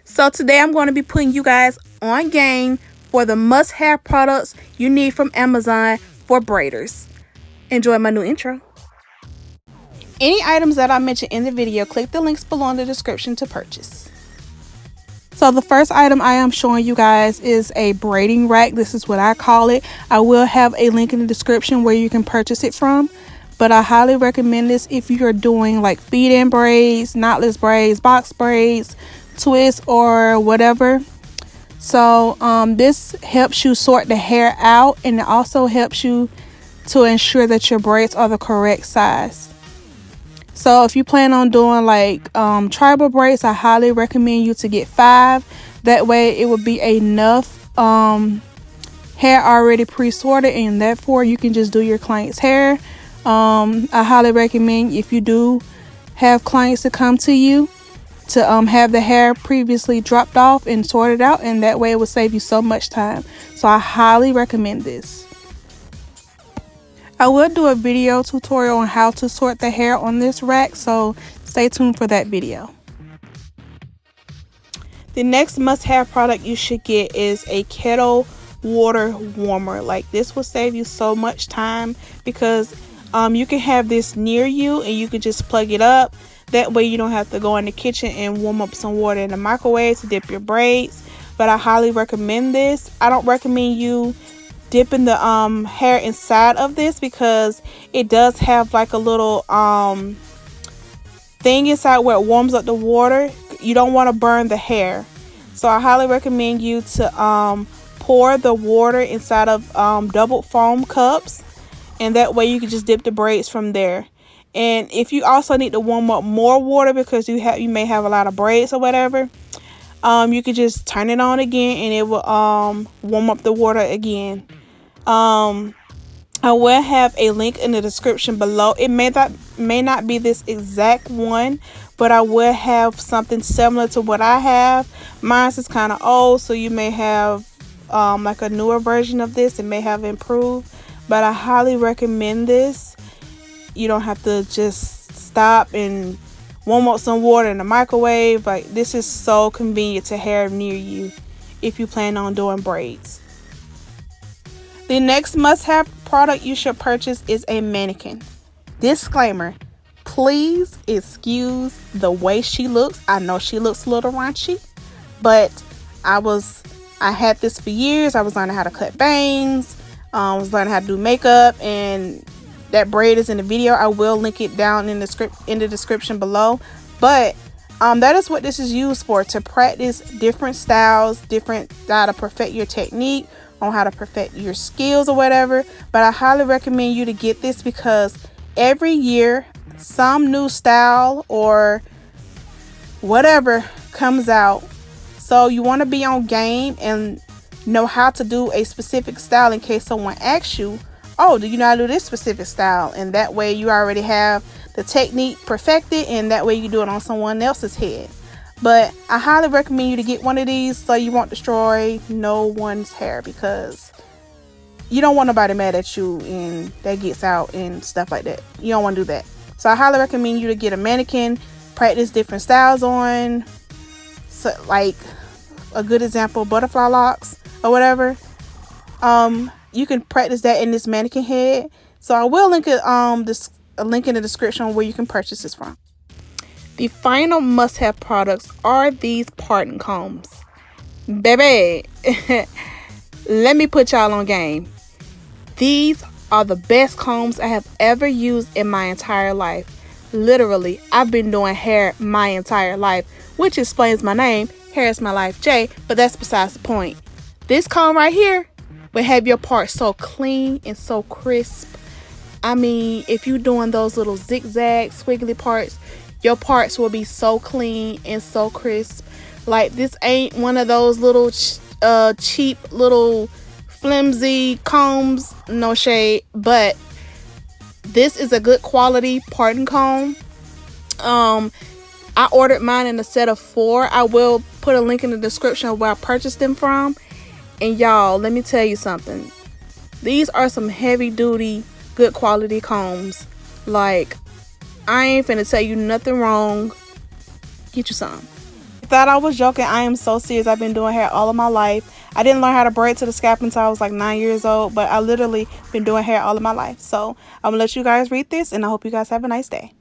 So today I'm going to be putting you guys on game for the must-have products you need from Amazon for braiders. Enjoy my new intro. Any items that I mention in the video, click the links below in the description to purchase. So the first item I am showing you guys is a braiding rack. This is what I call it. I will have a link in the description where you can purchase it from. But I highly recommend this if you're doing like feed-in braids, knotless braids, box braids, twists, or whatever. So this helps you sort the hair out, and it also helps you to ensure that your braids are the correct size. So if you plan on doing like tribal braids, I highly recommend you to get 5. That way it will be enough hair already pre-sorted, and therefore you can just do your client's hair. I highly recommend, if you do have clients to come to you, to have the hair previously dropped off and sorted out, and that way it will save you so much time. So I highly recommend this. I will do a video tutorial on how to sort the hair on this rack, so stay tuned for that video. The next must-have product you should get is a Kettle water warmer. Like, this will save you so much time, because you can have this near you and you can just plug it up. That way you don't have to go in the kitchen and warm up some water in the microwave to dip your braids. But I highly recommend this. I don't recommend you dipping the hair inside of this, because it does have like a little thing inside where it warms up the water. You don't want to burn the hair. So I highly recommend you to pour the water inside of double foam cups, and that way you can just dip the braids from there. And if you also need to warm up more water because you may have a lot of braids or whatever, you can just turn it on again and it will warm up the water again. I will have a link in the description below. It may not be this exact one, but I will have something similar to what I have. Mine is kind of old, so you may have like a newer version of this. It may have improved, but I highly recommend this. You don't have to just stop and warm up some water in the microwave. Like, this is so convenient to hair near you if you plan on doing braids. The next must-have product you should purchase is a mannequin. Disclaimer, please excuse the way she looks. I know she looks a little raunchy, but I had this for years. I was learning how to cut bangs. I was learning how to do makeup, and that braid is in the video. I will link it down in the description below. But that is what this is used for, to practice different styles, how to perfect your technique, on how to perfect your skills or whatever. But I highly recommend you to get this, because every year some new style or whatever comes out. So you want to be on game and know how to do a specific style in case someone asks you, oh, do you know how to do this specific style? And that way you already have the technique perfected, and that way you do it on someone else's head. But I highly recommend you to get one of these so you won't destroy no one's hair, because you don't want nobody mad at you and that gets out and stuff like that. You don't want to do that. So I highly recommend you to get a mannequin, practice different styles on. So, like a good example, butterfly locks or whatever. You can practice that in this mannequin head. So I will link a link in the description where you can purchase this from. The final must-have products are these parting combs. Baby, let me put y'all on game. These are the best combs I have ever used in my entire life. Literally, I've been doing hair my entire life, which explains my name, HairIsMyLifeJ, but that's besides the point. This comb right here will have your parts so clean and so crisp. I mean, if you're doing those little zigzag squiggly parts, your parts will be so clean and so crisp. Like, this ain't one of those little cheap little flimsy combs, no shade, but this is a good quality parting comb. I ordered mine in a set of 4. I will put a link in the description of where I purchased them from. And y'all, let me tell you something. These are some heavy duty, good quality combs. Like, I ain't finna tell you nothing wrong. Get you some. thought I was joking. I am so serious. I've been doing hair all of my life. I didn't learn how to braid to the scalp until I was like 9 years old, but I literally been doing hair all of my life. So I'm gonna let you guys read this, and I hope you guys have a nice day.